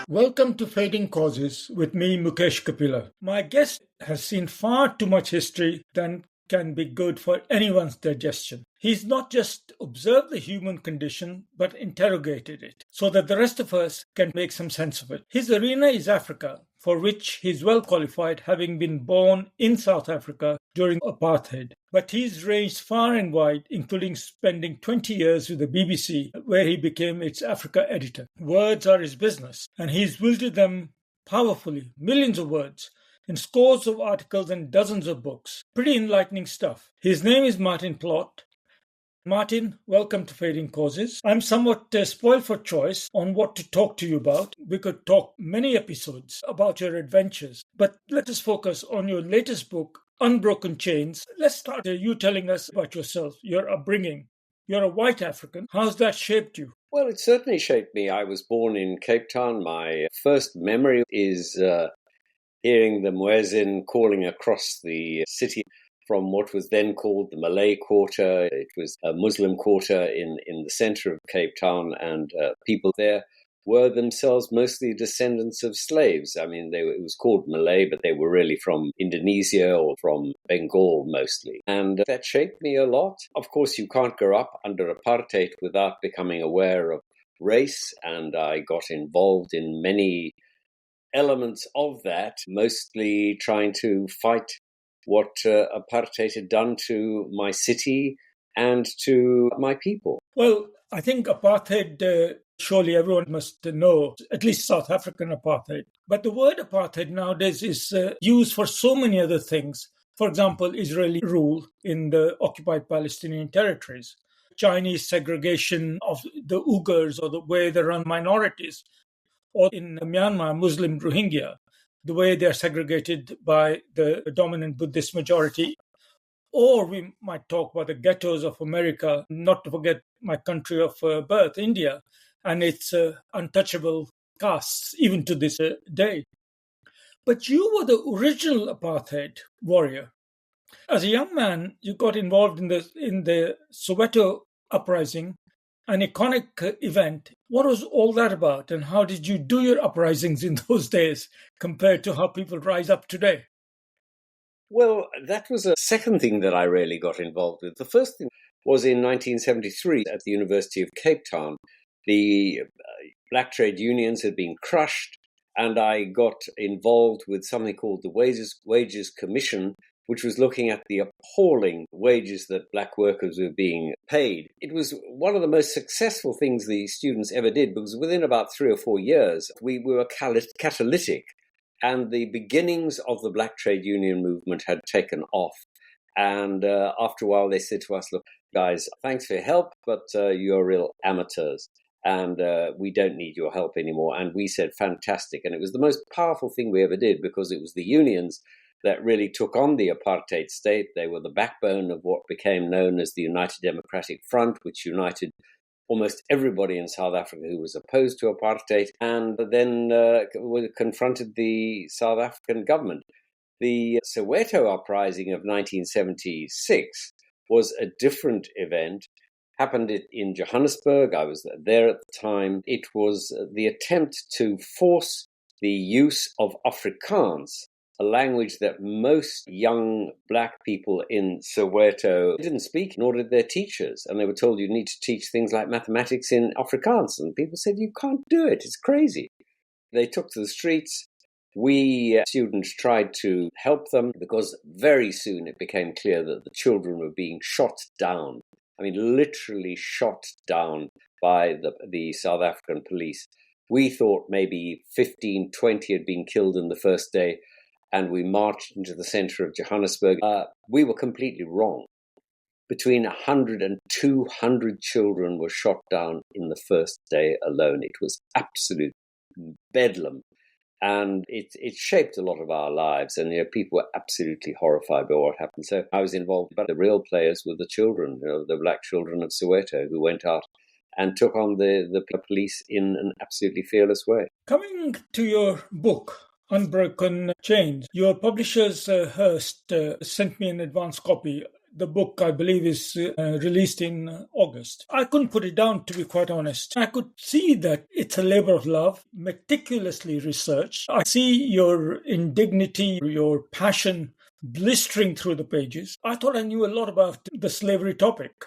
Welcome to Fading Causes with me, Mukesh Kapila. My guest has seen far too much history than can be good for anyone's digestion. He's not just observed the human condition, but interrogated it so that the rest of us can make some sense of it. His arena is Africa, for which he's well qualified, having been born in South Africa during apartheid. But he's ranged far and wide, including spending 20 years with the BBC, where he became its Africa editor. Words are his business, and he's wielded them powerfully, millions of words, in scores of articles and dozens of books. Pretty enlightening stuff. His name is Martin Plaut. Martin, welcome to Fading Causes. I'm somewhat spoiled for choice on what to talk to you about. We could talk many episodes about your adventures, but let us focus on your latest book, Unbroken Chains. Let's start you telling us about yourself, your upbringing. You're a white African. How's that shaped you? Well, it certainly shaped me. I was born in Cape Town. My first memory is hearing the muezzin calling across the city from what was then called the Malay Quarter. It was a Muslim quarter in the center of Cape Town, and people there were themselves mostly descendants of slaves. I mean, it was called Malay, but they were really from Indonesia or from Bengal mostly. And that shaped me a lot. Of course, you can't grow up under apartheid without becoming aware of race, and I got involved in many elements of that, mostly trying to fight what apartheid had done to my city and to my people. Well, I think apartheid, surely everyone must know, at least South African apartheid. But the word apartheid nowadays is used for so many other things. For example, Israeli rule in the occupied Palestinian territories, Chinese segregation of the Uyghurs or the way they run minorities, or in Myanmar, Muslim Rohingya, the way they're segregated by the dominant Buddhist majority. Or we might talk about the ghettos of America, not to forget my country of birth, India, and its untouchable castes, even to this day. But you were the original apartheid warrior. As a young man, you got involved in the Soweto uprising, an iconic event. What was all that about, and how did you do your uprisings in those days compared to how people rise up today? Well, that was a second thing that I really got involved with. The first thing was in 1973 at the University of Cape Town. The black trade unions had been crushed, and I got involved with something called the Wages Commission, which was looking at the appalling wages that black workers were being paid. It was one of the most successful things the students ever did, because within about 3 or 4 years, we were catalytic, and the beginnings of the black trade union movement had taken off. And after a while, they said to us, look, guys, thanks for your help, but you're real amateurs, and we don't need your help anymore. And we said, fantastic. And it was the most powerful thing we ever did, because it was the unions that really took on the apartheid state. They were the backbone of what became known as the United Democratic Front, which united almost everybody in South Africa who was opposed to apartheid, and then confronted the South African government. The Soweto uprising of 1976 was a different event. Happened in Johannesburg. I was there at the time. It was the attempt to force the use of Afrikaans, a language that most young black people in Soweto didn't speak, nor did their teachers. And they were told you need to teach things like mathematics in Afrikaans. And people said, you can't do it. It's crazy. They took to the streets. We students tried to help them, because very soon it became clear that the children were being shot down. I mean, literally shot down by the South African police. We thought maybe 15, 20 had been killed in the first day, and we marched into the center of Johannesburg. We were completely wrong. Between 100 and 200 children were shot down in the first day alone. It was absolute bedlam. And it shaped a lot of our lives. And people were absolutely horrified by what happened. So I was involved, but the real players were the children, the black children of Soweto, who went out and took on the police in an absolutely fearless way. Coming to your book, Unbroken Chains, your publishers, Hearst, sent me an advance copy. The book, I believe, is released in August. I couldn't put it down, to be quite honest. I could see that it's a labor of love, meticulously researched. I see your indignity, your passion blistering through the pages. I thought I knew a lot about the slavery topic.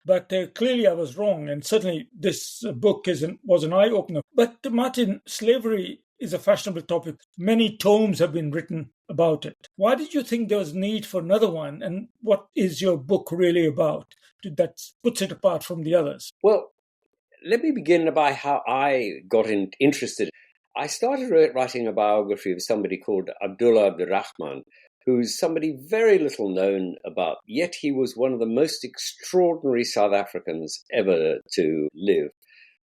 But clearly I was wrong, and certainly this book was an eye-opener. But Martin, slavery is a fashionable topic. Many tomes have been written about it. Why did you think there was need for another one, and what is your book really about that puts it apart from the others? Well, let me begin by how I got interested. I started writing a biography of somebody called Abdullah Abdurrahman, who's somebody very little known about, yet he was one of the most extraordinary South Africans ever to live.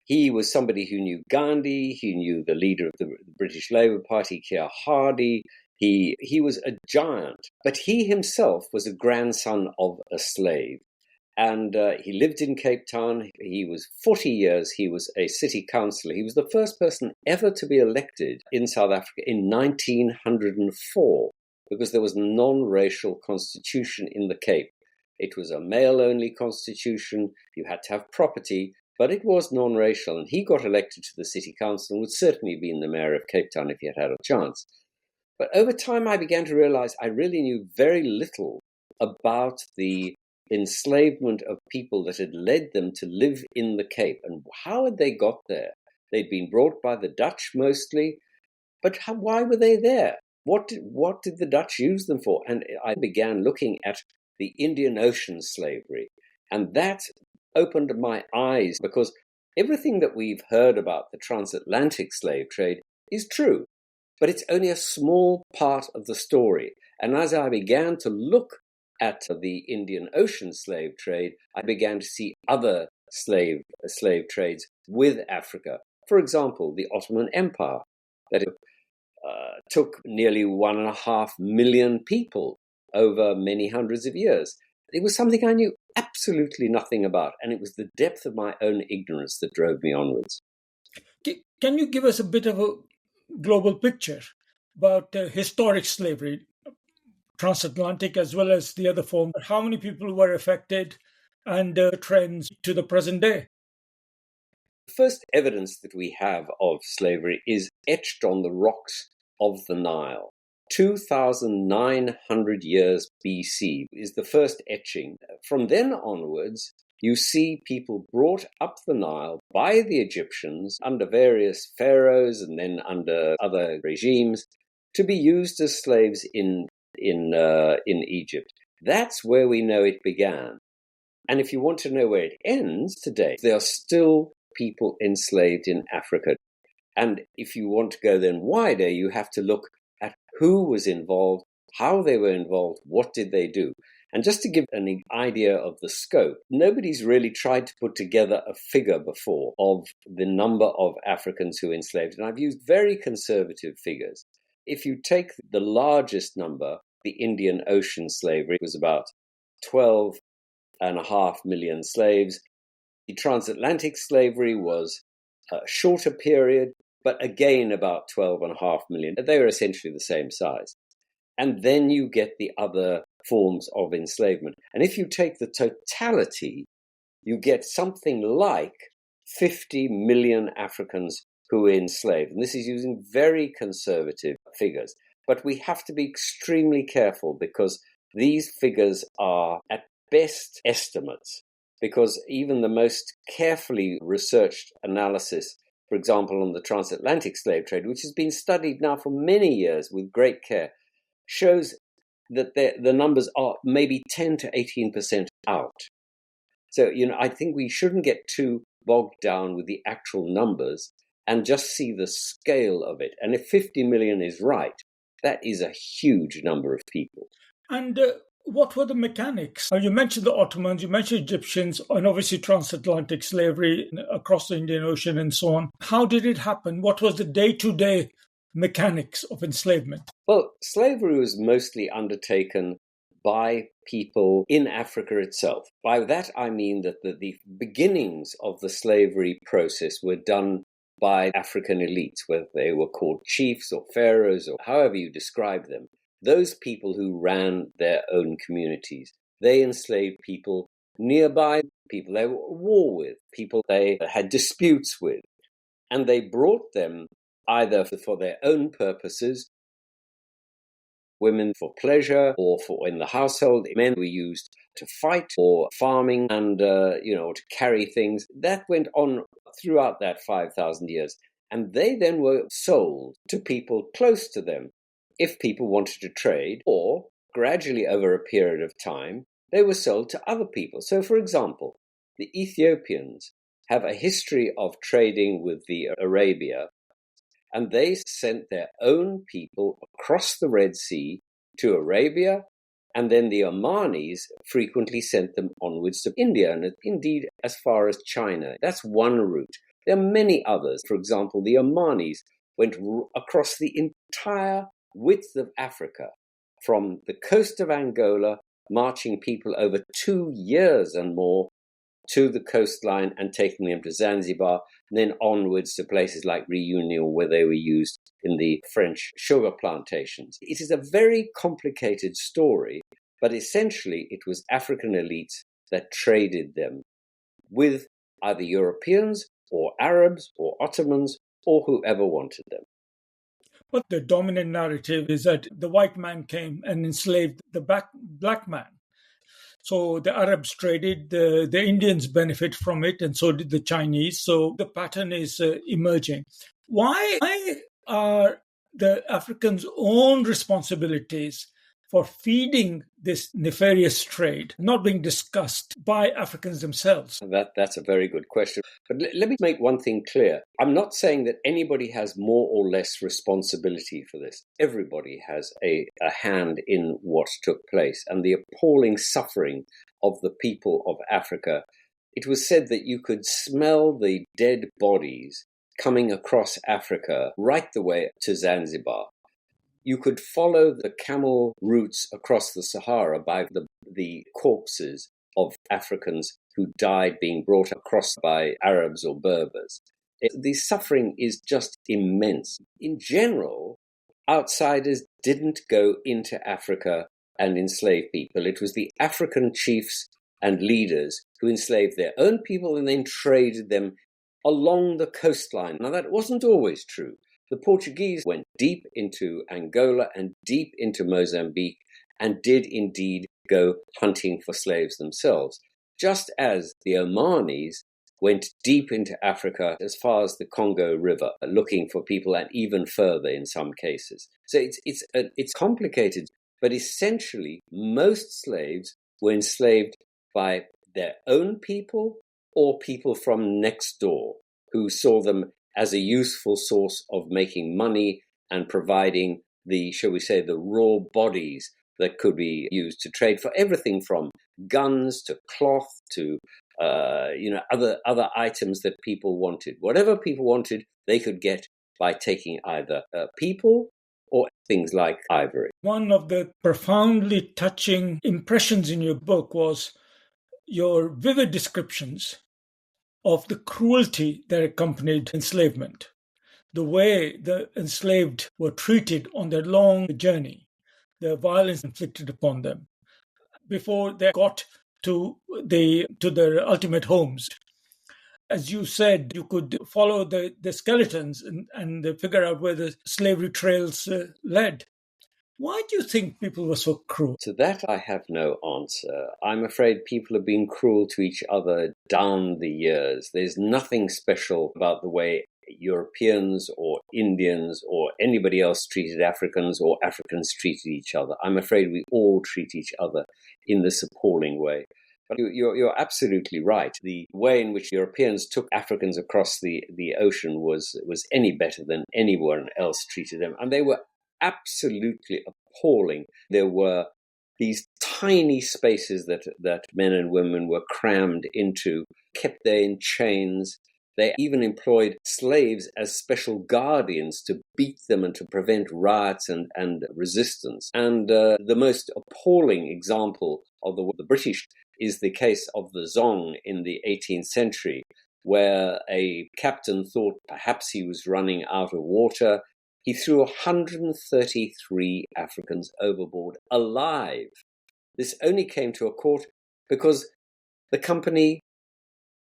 He was somebody who knew Gandhi, he knew the leader of the British Labour Party, Keir Hardie. He was a giant, but he himself was a grandson of a slave. And he lived in Cape Town. He was 40 years. He was a city councillor. He was the first person ever to be elected in South Africa in 1904, because there was a non-racial constitution in the Cape. It was a male-only constitution. You had to have property, but it was non-racial. And he got elected to the city council and would certainly have been the mayor of Cape Town if he had had a chance. But over time, I began to realize I really knew very little about the enslavement of people that had led them to live in the Cape. And how had they got there? They'd been brought by the Dutch mostly, but why were they there? What did the Dutch use them for? And I began looking at the Indian Ocean slavery. And that opened my eyes, because everything that we've heard about the transatlantic slave trade is true, but it's only a small part of the story. And as I began to look at the Indian Ocean slave trade, I began to see other slave trades with Africa. For example, the Ottoman Empire, that took nearly 1.5 million people over many hundreds of years. It was something I knew absolutely nothing about, and it was the depth of my own ignorance that drove me onwards. Can you give us a bit of a global picture about historic slavery, transatlantic as well as the other form? How many people were affected, and trends to the present day? The first evidence that we have of slavery is etched on the rocks of the Nile. 2,900 years BC is the first etching. From then onwards, you see people brought up the Nile by the Egyptians under various pharaohs and then under other regimes to be used as slaves in Egypt. That's where we know it began. And if you want to know where it ends today, there are still people enslaved in Africa. And if you want to go then wider, you have to look at who was involved, how they were involved, what did they do. And just to give an idea of the scope, nobody's really tried to put together a figure before of the number of Africans who were enslaved. And I've used very conservative figures. If you take the largest number, the Indian Ocean slavery was about 12.5 million slaves. The transatlantic slavery was a shorter period, but again about 12.5 million. They were essentially the same size. And then you get the other forms of enslavement. And if you take the totality, you get something like 50 million Africans who were enslaved. And this is using very conservative figures. But we have to be extremely careful, because these figures are at best estimates, because even the most carefully researched analysis, for example, on the transatlantic slave trade, which has been studied now for many years with great care, shows that the numbers are maybe 10 to 18% out. So, I think we shouldn't get too bogged down with the actual numbers and just see the scale of it. And if 50 million is right, that is a huge number of people. And what were the mechanics? You mentioned the Ottomans, you mentioned Egyptians, and obviously transatlantic slavery across the Indian Ocean and so on. How did it happen? What was the day-to-day mechanics of enslavement? Well, slavery was mostly undertaken by people in Africa itself. By that, I mean that the beginnings of the slavery process were done by African elites, whether they were called chiefs or pharaohs or however you describe them. Those people who ran their own communities. They enslaved people nearby, people they were at war with, people they had disputes with, and they brought them either for their own purposes, women for pleasure, or for in the household. Men were used to fight or farming and to carry things. That went on throughout that 5,000 years, and they then were sold to people close to them if people wanted to trade, or gradually over a period of time they were sold to other people. So, for example, the Ethiopians have a history of trading with the Arabia, and they sent their own people across the Red Sea to Arabia, and then the Omanis frequently sent them onwards to India, and indeed as far as China. That's one route. There are many others. For example, the Omanis went across the entire width of Africa, from the coast of Angola, marching people over 2 years and more to the coastline and taking them to Zanzibar, and then onwards to places like Reunion, where they were used in the French sugar plantations. It is a very complicated story, but essentially it was African elites that traded them with either Europeans or Arabs or Ottomans or whoever wanted them. But the dominant narrative is that the white man came and enslaved the black man. So the Arabs traded, the Indians benefit from it, and so did the Chinese. So the pattern is emerging. Why are the Africans' own responsibilities for feeding this nefarious trade not being discussed by Africans themselves? That's a very good question. But let me make one thing clear. I'm not saying that anybody has more or less responsibility for this. Everybody has a hand in what took place and the appalling suffering of the people of Africa. It was said that you could smell the dead bodies coming across Africa right the way to Zanzibar. You could follow the camel routes across the Sahara by the corpses of Africans who died being brought across by Arabs or Berbers. The suffering is just immense. In general, outsiders didn't go into Africa and enslave people. It was the African chiefs and leaders who enslaved their own people and then traded them along the coastline. Now, that wasn't always true. The Portuguese went deep into Angola and deep into Mozambique and did indeed go hunting for slaves themselves, just as the Omanis went deep into Africa as far as the Congo River, looking for people, and even further in some cases. So it's complicated, but essentially most slaves were enslaved by their own people or people from next door who saw them as a useful source of making money and providing the, shall we say, the raw bodies that could be used to trade for everything from guns to cloth to other items that people wanted. Whatever people wanted, they could get by taking either people or things like ivory. One of the profoundly touching impressions in your book was your vivid descriptions of the cruelty that accompanied enslavement, the way the enslaved were treated on their long journey, the violence inflicted upon them before they got to their ultimate homes. As you said, you could follow the skeletons and figure out where the slavery trails led. Why do you think people were so cruel? To that, I have no answer. I'm afraid people have been cruel to each other down the years. There's nothing special about the way Europeans or Indians or anybody else treated Africans or Africans treated each other. I'm afraid we all treat each other in this appalling way. But you're absolutely right. The way in which Europeans took Africans across the ocean was any better than anyone else treated them. And they were absolutely appalling. There were these tiny spaces that men and women were crammed into, kept there in chains. They even employed slaves as special guardians to beat them and to prevent riots and resistance. And the most appalling example of the British is the case of the Zong in the 18th century, where a captain thought perhaps he was running out of water. He threw 133 Africans overboard alive. This only came to a court because the company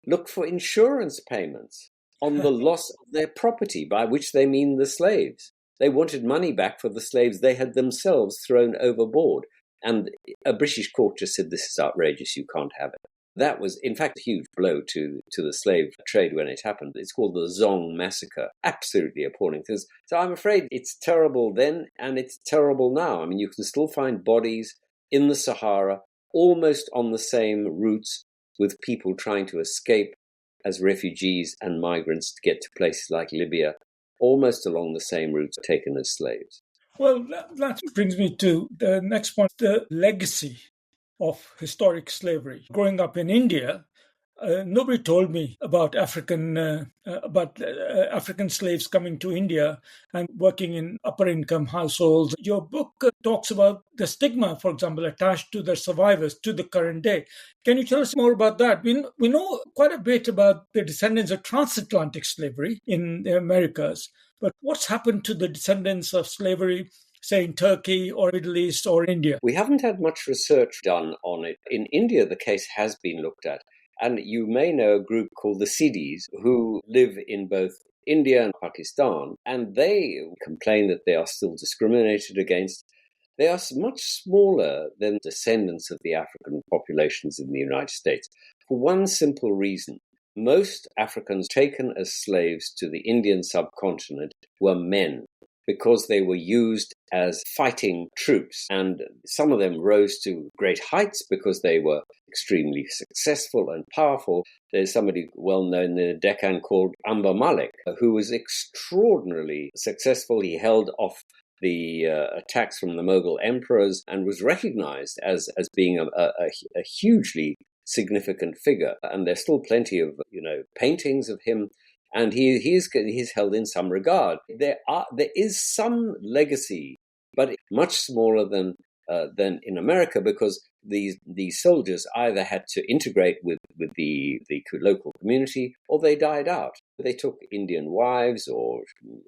looked for insurance payments on the loss of their property, by which they mean the slaves. They wanted money back for the slaves they had themselves thrown overboard. And a British court just said, this is outrageous, you can't have it. That was, in fact, a huge blow to the slave trade when it happened. It's called the Zong massacre. Absolutely appalling things. So I'm afraid it's terrible then, and it's terrible now. I mean, you can still find bodies in the Sahara, almost on the same routes, with people trying to escape as refugees and migrants to get to places like Libya, almost along the same routes taken as slaves. Well, that brings me to the next point, the legacy of historic slavery. Growing up in India, nobody told me about African slaves coming to India and working in upper income households. Your book talks about the stigma, for example, attached to the survivors to the current day. Can you tell us more about that? We know quite a bit about the descendants of transatlantic slavery in the Americas, but what's happened to the descendants of slavery, say, in Turkey or Middle East or India? We haven't had much research done on it. In India, the case has been looked at. And you may know a group called the Sidis, who live in both India and Pakistan, and they complain that they are still discriminated against. They are much smaller than descendants of the African populations in the United States, for one simple reason. Most Africans taken as slaves to the Indian subcontinent were men, because they were used as fighting troops. And some of them rose to great heights because they were extremely successful and powerful. There's somebody well known in the Deccan called Amba Malik, who was extraordinarily successful. He held off the attacks from the Mughal emperors and was recognized as being a hugely significant figure. And there's still plenty of paintings of him. And he's held in some regard. There is some legacy, but much smaller than in America, because these soldiers either had to integrate with the local community, or they died out. They took Indian wives or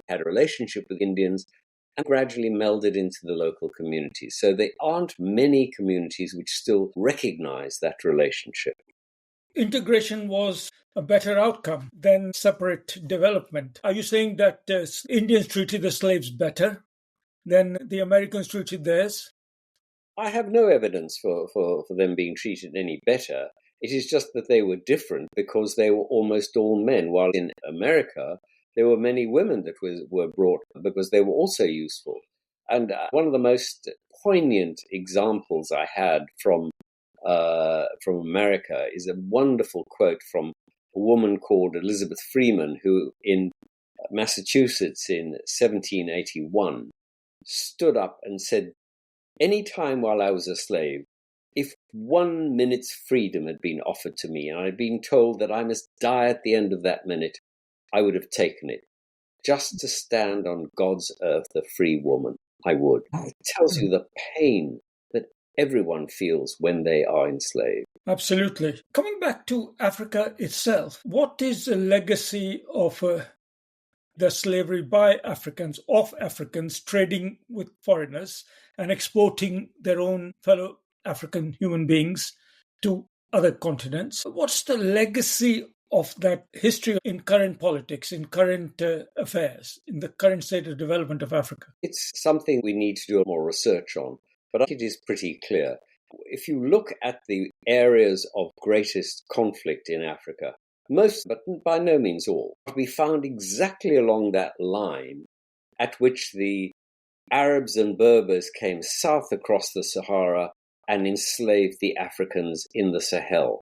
had a relationship with Indians and gradually melded into the local communities. So there aren't many communities which still recognize that relationship. Integration was a better outcome than separate development. Are you saying that Indians treated the slaves better than the Americans treated theirs? I have no evidence for them being treated any better. It is just that they were different because they were almost all men, while in America there were many women that were brought because they were also useful. And one of the most poignant examples I had from America is a wonderful quote from a woman called Elizabeth Freeman, who in Massachusetts in 1781 stood up and said, "Any time while I was a slave, if 1 minute's freedom had been offered to me and I had been told that I must die at the end of that minute, I would have taken it. Just to stand on God's earth a free woman, I would." It tells you the pain that everyone feels when they are enslaved. Absolutely. Coming back to Africa itself, what is the legacy of the slavery by Africans, of Africans trading with foreigners and exporting their own fellow African human beings to other continents? What's the legacy of that history in current politics, in current affairs, in the current state of development of Africa? It's something we need to do more research on, but it is pretty clear. If you look at the areas of greatest conflict in Africa, most, but by no means all, we found exactly along that line at which the Arabs and Berbers came south across the Sahara and enslaved the Africans in the Sahel.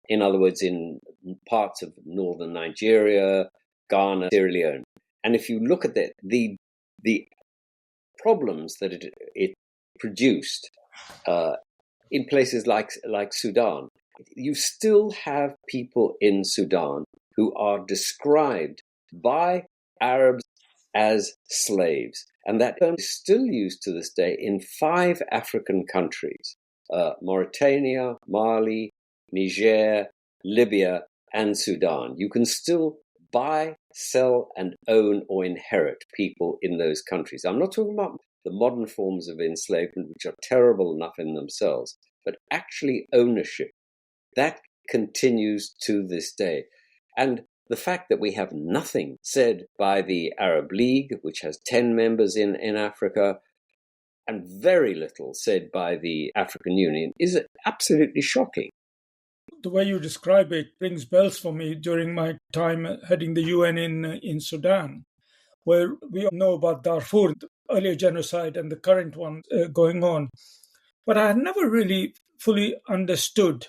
In other words, in parts of northern Nigeria, Ghana, Sierra Leone. And if you look at the problems that it produced in places like Sudan, you still have people in Sudan who are described by Arabs as slaves. And that term is still used to this day in 5 African countries, Mauritania, Mali, Niger, Libya, and Sudan. You can still buy, sell, and own or inherit people in those countries. I'm not talking about the modern forms of enslavement, which are terrible enough in themselves. but actually ownership. That continues to this day. And the fact that we have nothing said by the Arab League, which has 10 members in Africa, and very little said by the African Union is absolutely shocking. The way you describe it rings bells for me during my time heading the UN in Sudan, where we know about Darfur, the earlier genocide, and the current one going on. But I had never really fully understood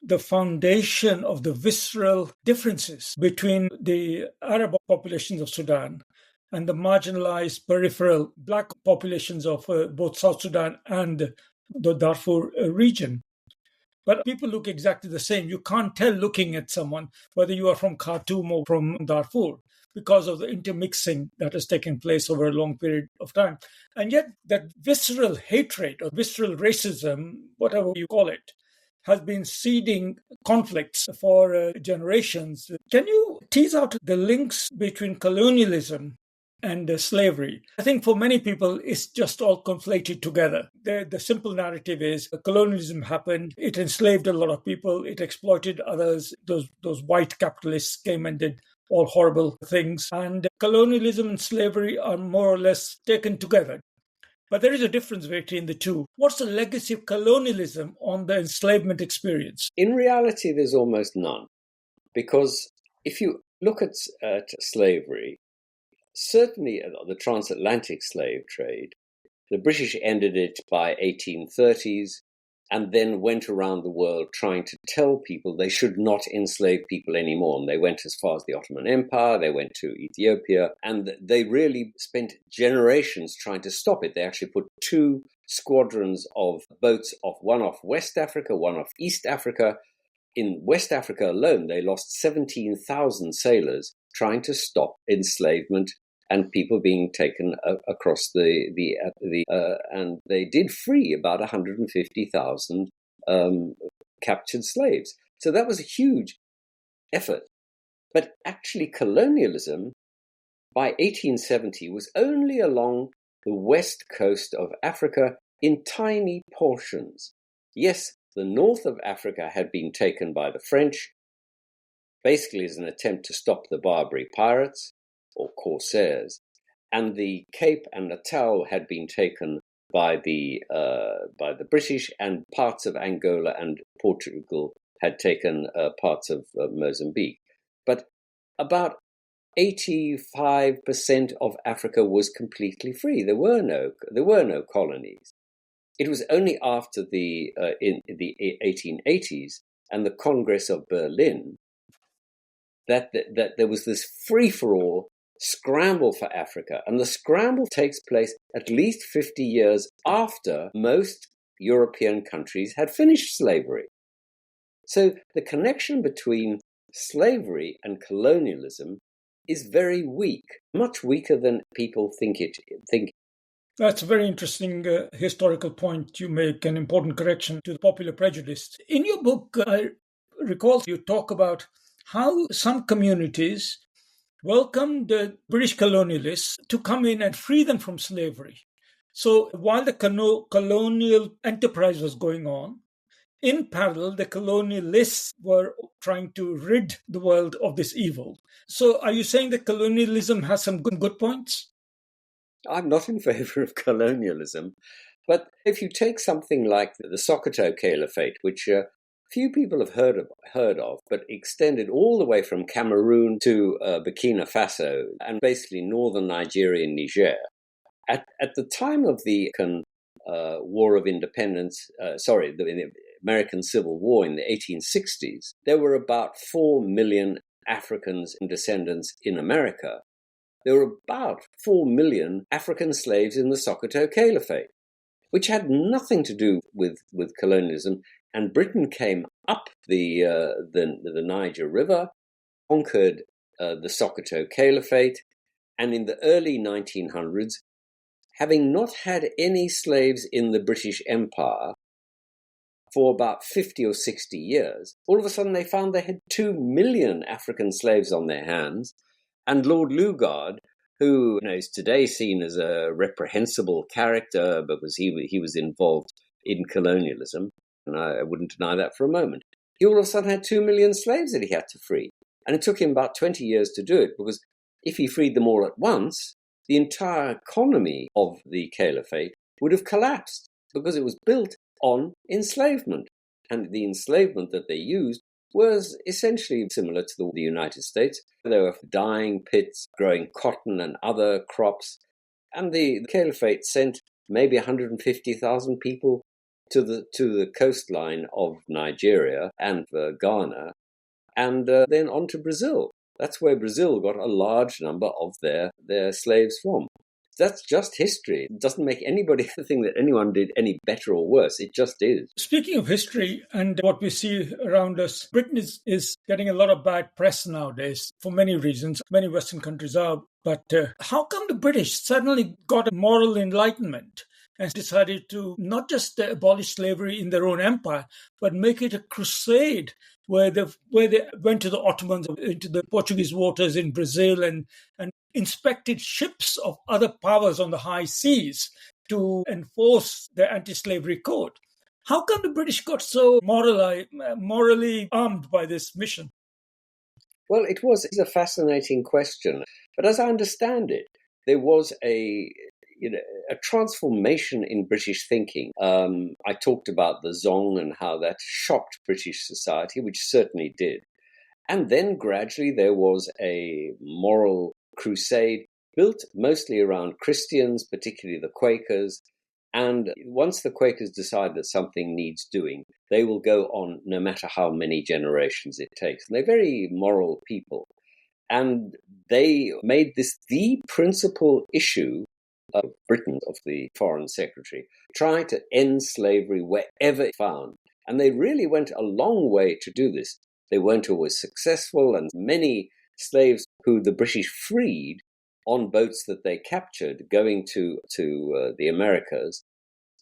the foundation of the visceral differences between the Arab populations of Sudan and the marginalized peripheral black populations of both South Sudan and the Darfur region. But people look exactly the same. You can't tell looking at someone whether you are from Khartoum or from Darfur because of the intermixing that has taken place over a long period of time. And yet that visceral hatred or visceral racism, whatever you call it, has been seeding conflicts for generations. Can you tease out the links between colonialism and slavery? I think for many people, it's just all conflated together. The simple narrative is colonialism happened, it enslaved a lot of people, it exploited others. Those white capitalists came and did all horrible things. And colonialism and slavery are more or less taken together. But there is a difference between the two. What's the legacy of colonialism on the enslavement experience? In reality, there's almost none. Because if you look at slavery, certainly the transatlantic slave trade, the British ended it by 1830s and then went around the world trying to tell people they should not enslave people anymore. And they went as far as the Ottoman Empire, they went to Ethiopia, and they really spent generations trying to stop it. They actually put 2 squadrons of boats, one off West Africa, one off East Africa. In West Africa alone, they lost 17,000 sailors trying to stop enslavement and people being taken across and they did free about 150,000 captured slaves. So that was a huge effort. But actually, colonialism by 1870 was only along the west coast of Africa in tiny portions. Yes, the north of Africa had been taken by the French, basically as an attempt to stop the Barbary pirates or corsairs, and the Cape and Natal had been taken by the British, and parts of Angola and Portugal had taken parts of Mozambique. But about 85% of Africa was completely free. There were no colonies. It was only after in the 1880s and the Congress of Berlin that there was this free-for-all scramble for Africa. And the scramble takes place at least 50 years after most European countries had finished slavery. So the connection between slavery and colonialism is very weak, much weaker than people think. That's a very interesting historical point you make, an important correction to the popular prejudice. In your book, I recall you talk about how some communities welcomed the British colonialists to come in and free them from slavery. So while the colonial enterprise was going on, in parallel, the colonialists were trying to rid the world of this evil. So are you saying that colonialism has some good points? I'm not in favor of colonialism, but if you take something like the Soweto Caliphate, which few people have heard of, but extended all the way from Cameroon to Burkina Faso and basically northern Nigeria and Niger. At the time of the War of Independence, the American Civil War in the 1860s, there were about 4 million Africans and descendants in America. There were about 4 million African slaves in the Soweto Caliphate, which had nothing to do with colonialism. And Britain came up the Niger River, conquered the Soweto Caliphate, and in the early 1900s, having not had any slaves in the British Empire for about 50 or 60 years, all of a sudden they found they had 2 million African slaves on their hands, and Lord Lugard, who is today seen as a reprehensible character because he was involved in colonialism, and I wouldn't deny that for a moment. He all of a sudden had 2 million slaves that he had to free. And it took him about 20 years to do it, because if he freed them all at once, the entire economy of the caliphate would have collapsed, because it was built on enslavement. And the enslavement that they used was essentially similar to the United States. There were dyeing pits, growing cotton and other crops. And the caliphate sent maybe 150,000 people to the coastline of Nigeria and Ghana, and then on to Brazil. That's where Brazil got a large number of their slaves from. That's just history. It doesn't make anybody think that anyone did any better or worse. It just is. Speaking of history and what we see around us, Britain is getting a lot of bad press nowadays for many reasons. Many Western countries are. But how come the British suddenly got a moral enlightenment and decided to not just abolish slavery in their own empire, but make it a crusade where they went to the Ottomans, into the Portuguese waters in Brazil, and inspected ships of other powers on the high seas to enforce their anti-slavery code? How come the British got so morally armed by this mission? Well, it's a fascinating question. But as I understand it, there was a transformation in British thinking. I talked about the Zong and how that shocked British society, which certainly did. And then gradually there was a moral crusade built mostly around Christians, particularly the Quakers. And once the Quakers decide that something needs doing, they will go on no matter how many generations it takes. And they're very moral people. And they made this the principal issue of Britain, of the Foreign Secretary, trying to end slavery wherever found. And they really went a long way to do this. They weren't always successful, and many slaves who the British freed on boats that they captured going to the Americas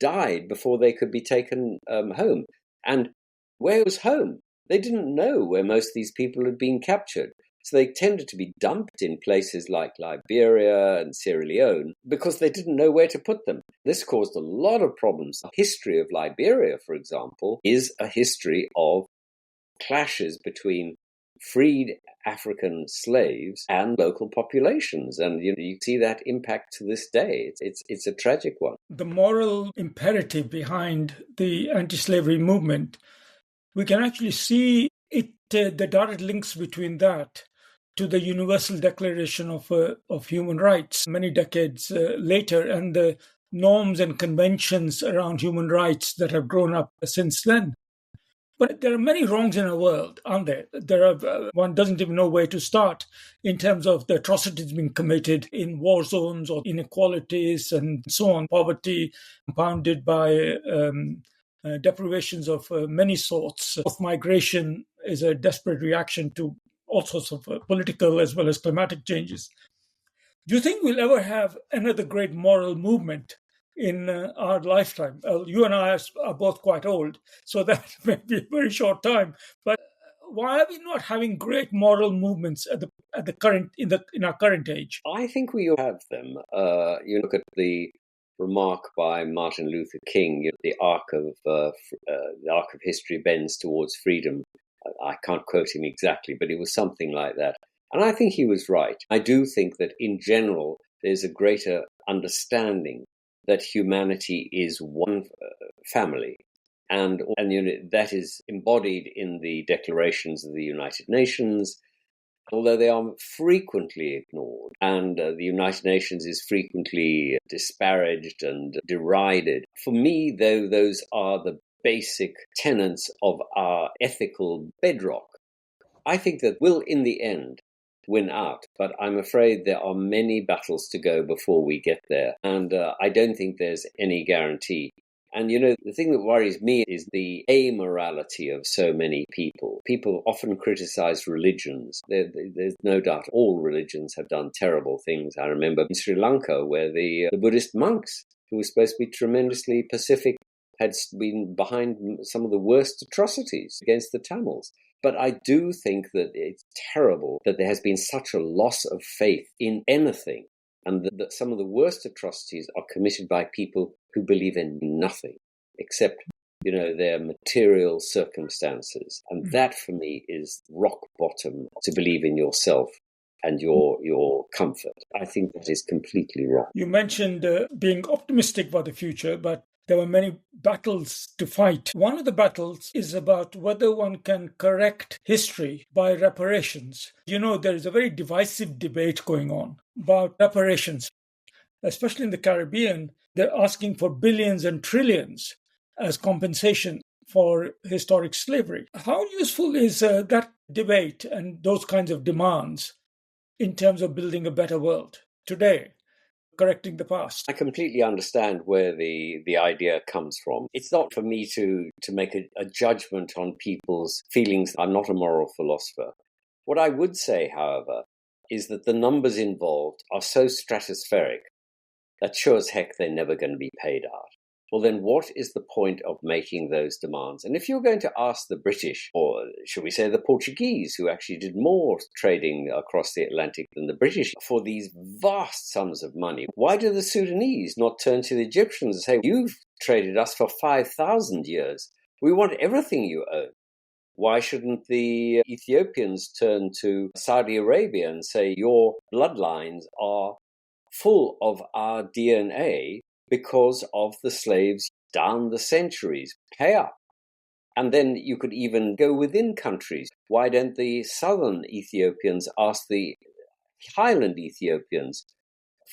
died before they could be taken home. And where was home? They didn't know where most of these people had been captured. So they tended to be dumped in places like Liberia and Sierra Leone because they didn't know where to put them. This caused a lot of problems. The history of Liberia, for example, is a history of clashes between freed African slaves and local populations. And you see that impact to this day. It's a tragic one. The moral imperative behind the anti-slavery movement, we can actually see it, the direct links between that to the Universal Declaration of Human Rights many decades later, and the norms and conventions around human rights that have grown up since then. But there are many wrongs in our world, aren't there? One doesn't even know where to start in terms of the atrocities being committed in war zones or inequalities and so on, poverty compounded by deprivations of many sorts. Migration is a desperate reaction to all sorts of political as well as climatic changes. Do you think we'll ever have another great moral movement in our lifetime? You and I are both quite old, so that may be a very short time. But why are we not having great moral movements at the current in our current age? I think we have them. You look at the remark by Martin Luther King: the arc of history bends towards freedom. I can't quote him exactly, but it was something like that. And I think he was right. I do think that in general, there's a greater understanding that humanity is one family. And that is embodied in the declarations of the United Nations, although they are frequently ignored. And the United Nations is frequently disparaged and derided. For me, though, those are the basic tenets of our ethical bedrock. I think that will, in the end, win out, but I'm afraid there are many battles to go before we get there, and I don't think there's any guarantee. And the thing that worries me is the amorality of so many people. People often criticize religions. There's no doubt all religions have done terrible things. I remember in Sri Lanka where the Buddhist monks, who were supposed to be tremendously pacific, had been behind some of the worst atrocities against the Tamils. But I do think that it's terrible that there has been such a loss of faith in anything, and that some of the worst atrocities are committed by people who believe in nothing except their material circumstances. And that for me is rock bottom, to believe in yourself and your comfort. I think that is completely wrong. You mentioned being optimistic about the future, but there were many battles to fight. One of the battles is about whether one can correct history by reparations. There is a very divisive debate going on about reparations, especially in the Caribbean. They're asking for billions and trillions as compensation for historic slavery. How useful is that debate and those kinds of demands in terms of building a better world today, correcting the past? I completely understand where the idea comes from. It's not for me to make a judgment on people's feelings. I'm not a moral philosopher. What I would say, however, is that the numbers involved are so stratospheric that sure as heck they're never going to be paid out. Well, then what is the point of making those demands? And if you're going to ask the British, or should we say the Portuguese, who actually did more trading across the Atlantic than the British, for these vast sums of money, why do the Sudanese not turn to the Egyptians and say, you've traded us for 5,000 years. We want everything you own. Why shouldn't the Ethiopians turn to Saudi Arabia and say, your bloodlines are full of our DNA because of the slaves down the centuries? Pay up. And then you could even go within countries. Why don't the southern Ethiopians ask the highland Ethiopians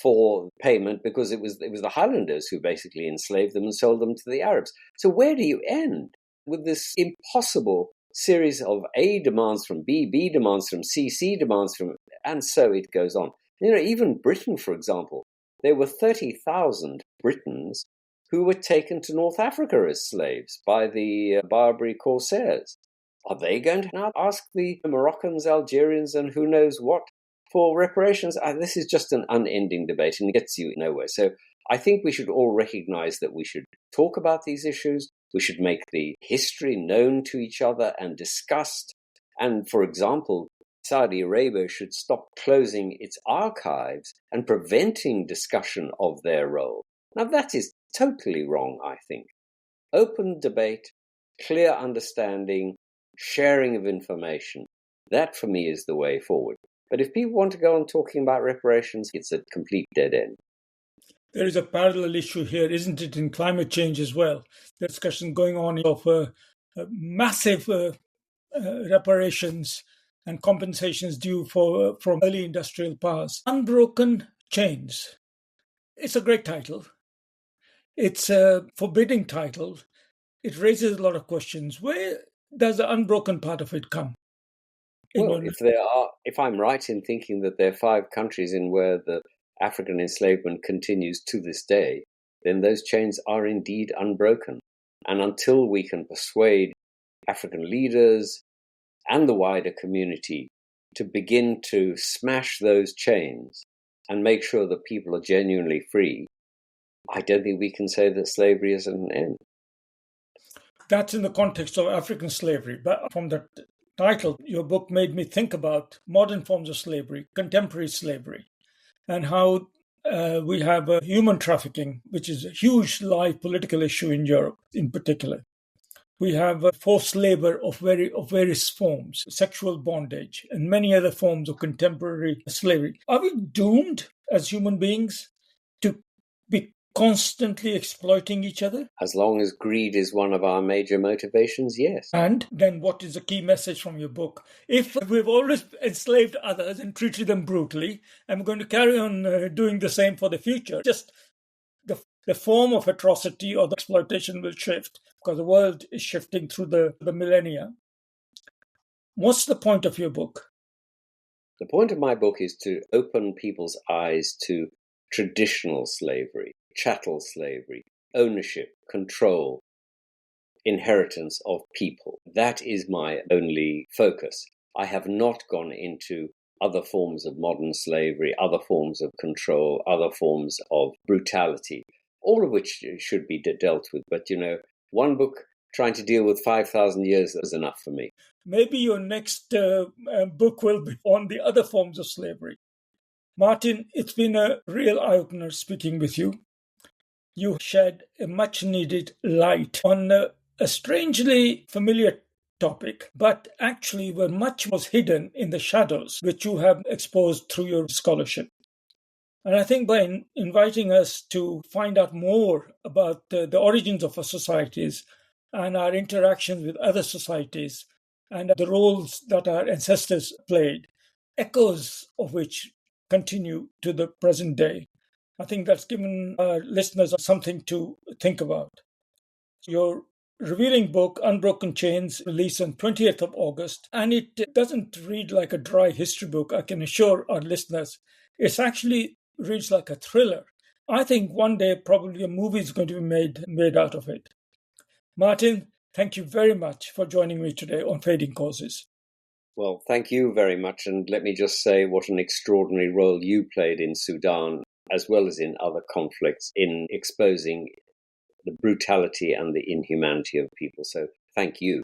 for payment, because it was the highlanders who basically enslaved them and sold them to the Arabs? So where do you end with this impossible series of A demands from B, B demands from C, C demands from, and so it goes on. Even Britain, for example, there were 30,000 Britons who were taken to North Africa as slaves by the Barbary corsairs. Are they going to now ask the Moroccans, Algerians, and who knows what for reparations? This is just an unending debate and gets you nowhere. So I think we should all recognize that we should talk about these issues. We should make the history known to each other and discussed. And for example, Saudi Arabia should stop closing its archives and preventing discussion of their role. Now, that is totally wrong, I think. Open debate, clear understanding, sharing of information, that for me is the way forward. But if people want to go on talking about reparations, it's a complete dead end. There is a parallel issue here, isn't it, in climate change as well? The discussion going on of massive reparations and compensations due from early industrial powers. Unbroken Chains. It's a great title. It's a forbidding title. It raises a lot of questions. Where does the unbroken part of it come? Well, if I'm right in thinking that there are 5 countries in where the African enslavement continues to this day, then those chains are indeed unbroken. And until we can persuade African leaders and the wider community to begin to smash those chains and make sure that people are genuinely free, I don't think we can say that slavery is at an end. That's in the context of African slavery. But from the title, your book made me think about modern forms of slavery, contemporary slavery, and how we have human trafficking, which is a huge live political issue in Europe in particular. We have forced labor of various forms, sexual bondage, and many other forms of contemporary slavery. Are we doomed as human beings to be constantly exploiting each other? As long as greed is one of our major motivations, yes. And then what is the key message from your book? If we've always enslaved others and treated them brutally, and we're going to carry on doing the same for the future, just the form of atrocity or the exploitation will shift because the world is shifting through the millennia. What's the point of your book? The point of my book is to open people's eyes to traditional slavery, chattel slavery, ownership, control, inheritance of people. That is my only focus. I have not gone into other forms of modern slavery, other forms of control, other forms of brutality, all of which should be dealt with. But, one book trying to deal with 5,000 years is enough for me. Maybe your next book will be on the other forms of slavery. Martin, it's been a real eye-opener speaking with you. You shed a much-needed light on a strangely familiar topic, but actually where much was hidden in the shadows, which you have exposed through your scholarship. And I think by inviting us to find out more about the origins of our societies and our interactions with other societies and the roles that our ancestors played, echoes of which continue to the present day, I think that's given our listeners something to think about. Your revealing book, Unbroken Chains, released on 20th of August, and it doesn't read like a dry history book, I can assure our listeners. It's actually reads like a thriller. I think one day probably a movie is going to be made out of it. Martin, thank you very much for joining me today on Fading Causes. Well, thank you very much. And let me just say what an extraordinary role you played in Sudan, as well as in other conflicts, in exposing the brutality and the inhumanity of people. So thank you.